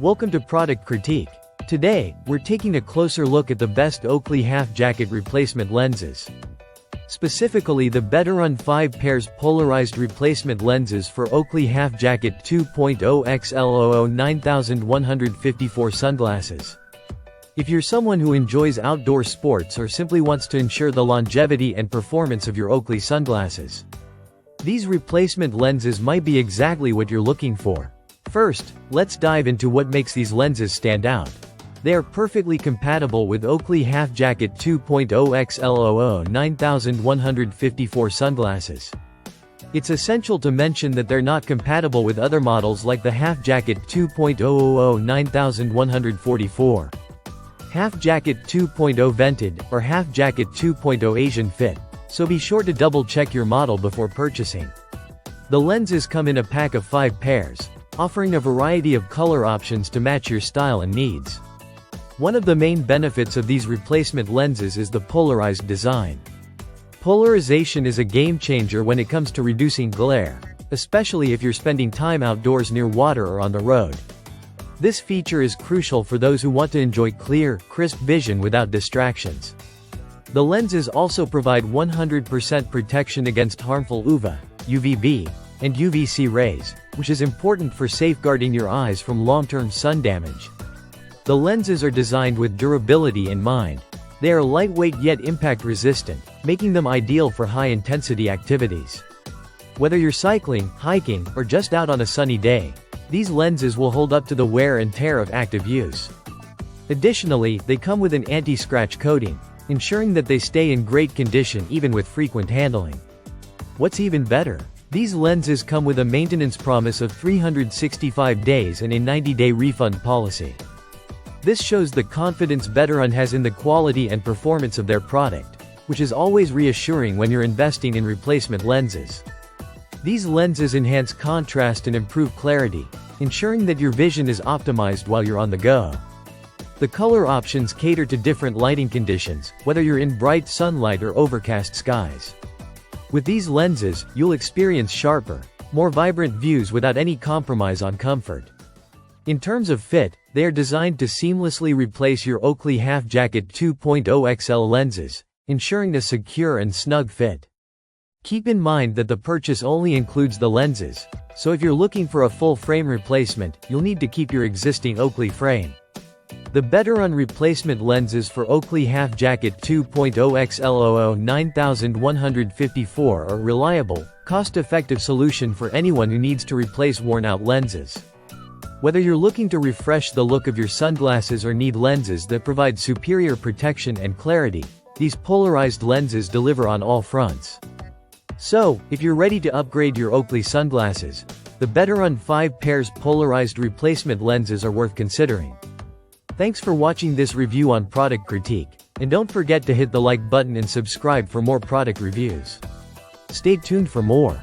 Welcome to Product Critique. Today, we're taking a closer look at the best Oakley half-jacket replacement lenses. Specifically the Betterun 5 pairs polarized replacement lenses for Oakley half-jacket 2.0 XL00 9154 sunglasses. If you're someone who enjoys outdoor sports or simply wants to ensure the longevity and performance of your Oakley sunglasses, these replacement lenses might be exactly what you're looking for. First, let's dive into what makes these lenses stand out. They are perfectly compatible with Oakley half-jacket 2.0 XL00 9154 sunglasses. It's essential to mention that they're not compatible with other models like the half-jacket 2.000 9144, half-jacket 2.0 vented, or half-jacket 2.0 Asian fit, so be sure to double-check your model before purchasing. The lenses come in a pack of 5 pairs, offering a variety of color options to match your style and needs. One of the main benefits of these replacement lenses is the polarized design. Polarization is a game-changer when it comes to reducing glare, especially if you're spending time outdoors near water or on the road. This feature is crucial for those who want to enjoy clear, crisp vision without distractions. The lenses also provide 100% protection against harmful UVA, UVB, and UVC rays, which is important for safeguarding your eyes from long-term sun damage. The lenses are designed with durability in mind. They are lightweight yet impact-resistant, making them ideal for high-intensity activities. Whether you're cycling, hiking, or just out on a sunny day, these lenses will hold up to the wear and tear of active use. Additionally, they come with an anti-scratch coating, ensuring that they stay in great condition even with frequent handling. What's even better? These lenses come with a maintenance promise of 365 days and a 90-day refund policy. This shows the confidence Betterun has in the quality and performance of their product, which is always reassuring when you're investing in replacement lenses. These lenses enhance contrast and improve clarity, ensuring that your vision is optimized while you're on the go. The color options cater to different lighting conditions, whether you're in bright sunlight or overcast skies. With these lenses, you'll experience sharper, more vibrant views without any compromise on comfort. In terms of fit, they are designed to seamlessly replace your Oakley half-jacket 2.0 XL lenses, ensuring a secure and snug fit. Keep in mind that the purchase only includes the lenses, so if you're looking for a full frame replacement, you'll need to keep your existing Oakley frame. The Betterun replacement lenses for Oakley half-jacket 2.0 XL00 9154 are a reliable, cost-effective solution for anyone who needs to replace worn-out lenses. Whether you're looking to refresh the look of your sunglasses or need lenses that provide superior protection and clarity, these polarized lenses deliver on all fronts. So, if you're ready to upgrade your Oakley sunglasses, the Betterun 5 pairs polarized replacement lenses are worth considering. Thanks for watching this review on Product Critique, and don't forget to hit the like button and subscribe for more product reviews. Stay tuned for more.